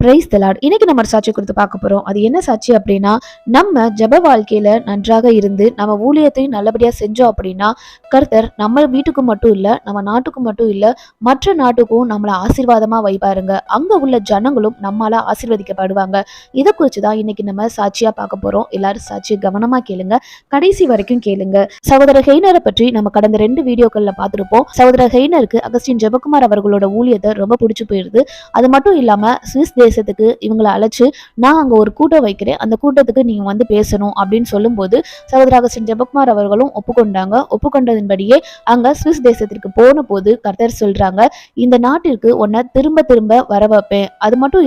Praise the Lord. இன்னைக்கு நம்ம ஒரு சாட்சி குறித்து பார்க்க போறோம். அது என்ன சாட்சி அப்படின்னா, நம்ம ஜெப வாழ்க்கையில நன்றாக இருந்து நம்ம ஊழியத்தையும் நல்லபடியா செஞ்சோம் அப்படின்னா, கர்த்தர் நம்ம வீட்டுக்கு மட்டும் இல்ல, நம்ம நாட்டுக்கு மட்டும் இல்ல, மற்ற நாட்டுக்கும் நம்மள ஆசீர்வாதமா வைப்பாருங்க. அங்க உள்ள ஜனங்களும் நம்மால ஆசீர்வதிக்கப்படுவாங்க. இதை குறித்து தான் இன்னைக்கு நம்ம சாட்சியா பார்க்க போறோம். எல்லாரும் சாட்சியை கவனமா கேளுங்க, கடைசி வரைக்கும் கேளுங்க. சகோதரர் ஹெய்னரை பற்றி நம்ம கடந்த 2 வீடியோக்கள்ல பார்த்திருப்போம். சகோதரர் ஹெய்னருக்கு அகஸ்டின் ஜெபக்குமார் அவர்களோட ஊழியத்தை ரொம்ப பிடிச்சு போயிருது. அது மட்டும் இல்லாம சுவிஸ் தேசத்துக்கு இவங்களை அழைச்சு, நான் அங்க ஒரு கூட்டம் வைக்கிறேன், அந்த கூட்டத்துக்கு நீங்க வந்து பேசணும் அப்படின்னு சொல்லும்போது சகோதரர் அகஸ்டின் ஜெபக்குமார் அவர்களும் ஒப்புக்கொண்டாங்க. ஒப்புக்கொண்டதின்படியே அங்க சுவிஸ் தேசத்திற்கு போன போது கர்த்தர் சொல்றாங்க, இந்த நாட்டிற்கு உன்னை திரும்ப திரும்ப வர வைப்பேன், அது மட்டும்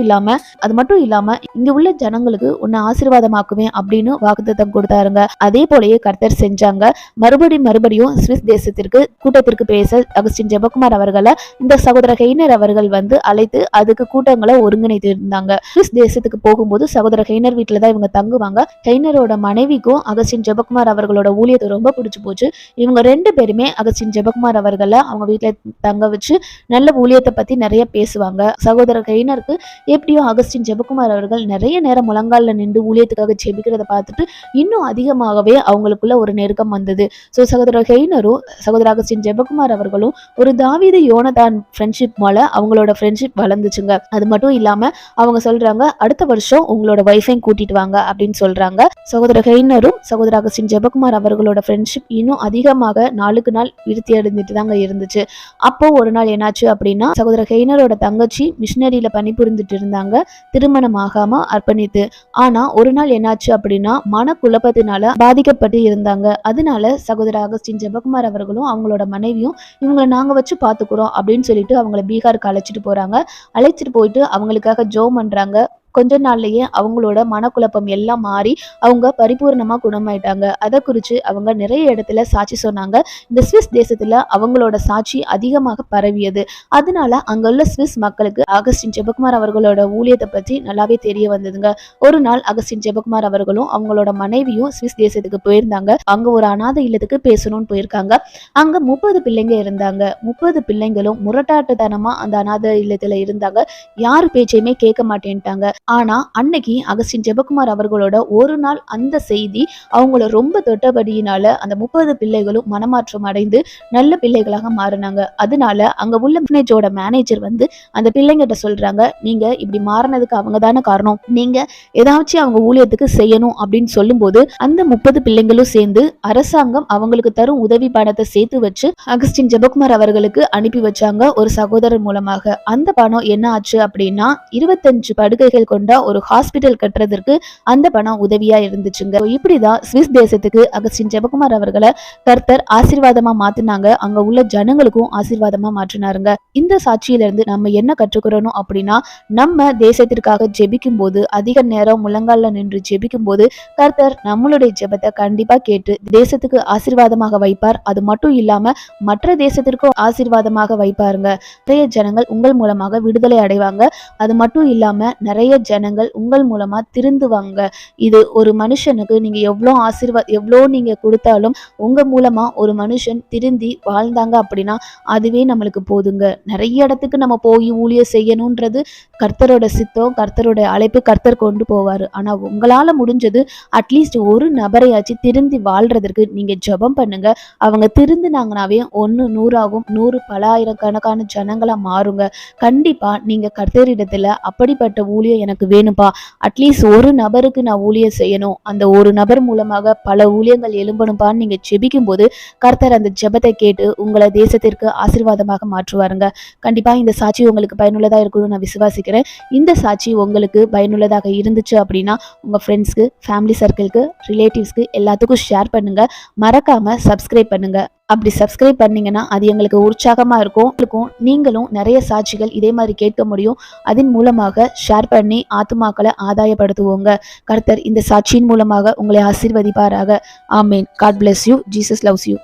இல்லாம இங்க உள்ள ஜனங்களுக்கு உன்னை ஆசீர்வாதமாக்குவேன் அப்படின்னு வாக்குத்தத்தம் கொடுத்தாருங்க. அதே போலயே கர்த்தர் செஞ்சாங்க. மறுபடியும் சுவிஸ் தேசத்திற்கு கூட்டத்திற்கு பேச அகஸ்டின் ஜெபக்குமார் அவர்களை இந்த சகோதரர் ஹெய்னர் அவர்கள் வந்து அழைத்து அதுக்கு கூட்டங்களை ஒருங்கிணைத்து இருந்தாங்க. சுவிஸ் தேசத்துக்கு போகும்போது சகோதரர் ஹெய்னர் வீட்டுல தான் இவங்க தங்குவாங்க. ஹெய்னரோட மனைவிக்கும் அகஸ்டின் ஜெபக்குமார் அவர்களோட ஊழியத்தை ரொம்ப பிடிச்சு போச்சு. இவங்க 2 பேருமே அகஸ்டின் ஜெபக்குமார் அவர்களை அவங்க வீட்டுல தங்க வச்சு நல்ல ஊழியத்தை பத்தி நிறைய பேசுவாங்க. சகோதரர் ஹெய்னருக்கு எப்படியும் அகஸ்டின் ஜெபக்குமார் அவர்கள் நிறைய நேரம் முழங்கால நின்று ஊழியத்துக்காக ஜெபிக்கிறத பார்த்துட்டு இன்னும் அதிகமாகவே அவங்களுக்குள்ள ஒரு நெருக்கம் வந்தது. சகோதரர் ஹெய்னரும் சகோதரர் அகஸ்டின் ஜெபக்குமார் அவர்களும் ஒரு தாவீது யோனதான் ஃப்ரெண்ட்ஷிப் மேல அவங்களோட ஃப்ரெண்ட்ஷிப் வளர்ந்துச்சுங்க. அது மட்டும் இல்லாம அவங்க சொல்றாங்க, அடுத்த வருஷம் உங்களோட வைஃபையும் கூட்டிட்டு வாங்க அப்படின்னு சொல்றாங்க. சகோதரர் ஹெய்னரும் சகோதரர் அகஸ்டின் ஜெபக்குமார் அவர்களோட ஃப்ரெண்ட்ஷிப் இன்னும் அதிகமாக நாளுக்கு நாள் விருத்தி அடைஞ்சிட்டு தாங்க இருந்துச்சு. அப்போ ஒரு நாள் என்னாச்சு அப்படின்னா, சகோதரர் ஹெய்னரோட தங்கச்சி மிஷினரியில பணிபுரிந்துட்டு இருந்தாங்க, திருமணம் ஆகாம அர்ப்பணித்து. ஆனா ஒரு நாள் என்னாச்சு அப்படின்னா, மனக்குழப்பத்தினால பாதிக்கப்பட்டு இருந்தாங்க. அதனால சகோதரர் அகஸ்டின் ஜெபக்குமார் அவர்களும் அவங்களோட மனைவியும் இவங்களை நாங்க வச்சு பாத்துக்கிறோம் அப்படின்னு சொல்லிட்டு அவங்களை பீகாருக்கு அழைச்சிட்டு போறாங்க. அழைச்சிட்டு போயிட்டு அவங்களுக்காக ஜெபம் பண்றாங்க. கொஞ்ச நாள்லயே அவங்களோட மனக்குழப்பம் எல்லாம் மாறி அவங்க பரிபூர்ணமா குணமாயிட்டாங்க. அதை குறித்து அவங்க நிறைய இடத்துல சாட்சி சொன்னாங்க. இந்த சுவிஸ் தேசத்துல அவங்களோட சாட்சி அதிகமாக பரவியது. அதனால அங்குள்ள சுவிஸ் மக்களுக்கு அகஸ்டின் ஜெபக்குமார் அவர்களோட ஊழியத்தை பற்றி நல்லாவே தெரிய வந்ததுங்க. ஒரு நாள் அகஸ்டின் ஜெபக்குமார் அவர்களும் அவங்களோட மனைவியும் சுவிஸ் தேசத்துக்கு போயிருந்தாங்க. அங்க ஒரு அநாதை இல்லத்துக்கு பேசணும்னு போயிருக்காங்க. அங்க 30 பிள்ளைங்க இருந்தாங்க. 30 பிள்ளைங்களும் முரட்டாட்டத்தனமா அந்த அநாதை இல்லத்துல இருந்தாங்க. யாரு பேச்சையுமே கேட்க மாட்டேன்ட்டாங்க. ஆனா அன்னைக்கு அகஸ்டின் ஜெபக்குமார் அவர்களோட ஒரு நாள் அந்த செய்தி அவங்கள ரொம்ப தொட்டபடியினால அந்த 30 பிள்ளைகளும் மனமாற்றம் அடைந்து நல்ல பிள்ளைகளாக மாறினாங்க. அதனால அங்க உள்ள பினேஜோட மேனேஜர் வந்து அந்த பிள்ளைங்கிட்ட சொல்றாங்க, நீங்க இப்படி மாறினதுக்கு அவங்க தானே காரணம், நீங்க ஏதாச்சும் அவங்க ஊழியத்துக்கு செய்யணும் அப்படின்னு சொல்லும்போது அந்த 30 பிள்ளைங்களும் சேர்ந்து அரசாங்கம் அவங்களுக்கு தரும் உதவி பணத்தை சேர்த்து வச்சு அகஸ்டின் ஜெபக்குமார் அவர்களுக்கு அனுப்பி வச்சாங்க ஒரு சகோதரர் மூலமாக. அந்த பணம் என்ன ஆச்சு அப்படின்னா 25 படுக்கைகள் கொண்ட ஒரு ஹாஸ்பிட்டல் கட்டுறதுக்கு அந்த பணம் உதவியா இருந்துச்சுங்க. இப்படிதான் சுவிஸ் தேசத்துக்கு அகஸ்டின் ஜெபக்குமார் அவர்களை கர்த்தர் ஆசீர்வாதமா மாத்தினாங்க. அங்க உள்ள ஜனங்களுக்கும் ஆசீர்வாதமா மாற்றினாருங்க. இந்த சாட்சியில இருந்து நம்ம என்ன கற்றுக்கிறோம் அப்படின்னா, நம்ம தேசத்திற்காக ஜெபிக்கும் போது அதிக நேரம் முழங்கால நின்று ஜெபிக்கும் போது கர்த்தர் நம்மளுடைய ஜெபத்தை கண்டிப்பா கேட்டு தேசத்துக்கு ஆசீர்வாதமாக வைப்பார். அது மட்டும் இல்லாம மற்ற தேசத்திற்கும் ஆசீர்வாதமாக வைப்பாருங்க. நிறைய ஜனங்கள் உங்கள் மூலமாக விடுதலை அடைவாங்க. அது மட்டும் இல்லாம நிறைய ஜனங்கள் உங்கள் மூலமா திருந்துவாங்க. இது ஒரு மனுஷனுக்கு நீங்க எவ்வளோ நீங்க கொடுத்தாலும் உங்க மூலமா ஒரு மனுஷன் திருந்தி வாழ்ந்தாங்க அப்படின்னா அதுவே நம்மளுக்கு போதுங்க. நிறைய இடத்துக்கு நம்ம போய் ஊழிய செய்யணும்ன்றது கர்த்தரோட சித்தம், கர்த்தரோட அழைப்பு, கர்த்தர் கொண்டு போவாரு. ஆனா உங்களால முடிஞ்சது அட்லீஸ்ட் ஒரு நபரையாச்சு திருந்தி வாழ்றதற்கு நீங்க ஜெபம் பண்ணுங்க. அவங்க திருந்தினாங்கனாவே 1 100 ஆகும், 100 பல ஆயிரக்கணக்கான ஜனங்களா மாறுங்க. கண்டிப்பா நீங்க கர்த்தரிடத்துல அப்படிப்பட்ட ஊழியம் எனக்கு வேணும்பா, அட்லீஸ்ட் ஒரு நபருக்கு நான் ஊழியம் செய்யணும், அந்த ஒரு நபர் மூலமாக பல ஊழியங்கள் எழும்பணும்பான்னு நீங்க ஜெபிக்கும் போது கர்த்தர் அந்த ஜெபத்தை கேட்டு உங்களை தேசத்திற்கு ஆசீர்வாதமாக மாற்றுவாருங்க. கண்டிப்பா இந்த சாட்சி உங்களுக்கு பயனுள்ளதா இருக்கணும்னு நான் விசுவாசிக்கிறேன். இந்த சாட்சி உங்களுக்கு பயனுள்ளதாக இருந்துச்சு அப்படின்னா உங்க ஃப்ரெண்ட்ஸ்க்கு, ஃபேமிலி சர்க்கிள்க்கு, ரிலேட்டிவ்ஸ்க்கு எல்லாத்துக்கும் ஷேர் பண்ணுங்க. மறக்காம சப்ஸ்கிரைப் பண்ணுங்க. அப்படி சப்ஸ்கிரைப் பண்ணீங்கன்னா அது எங்களுக்கு உற்சாகமா இருக்கும். நீங்களும் நிறைய சாட்சிகள் இதே மாதிரி கேட்க முடியும். அதன் மூலமாக ஷேர் பண்ணி ஆத்துமாக்களை ஆதாயப்படுத்துவோங்க. கர்த்தர் இந்த சாட்சியின் மூலமாக உங்களை ஆசீர்வதிப்பாராக. Amen. God bless you. Jesus loves you.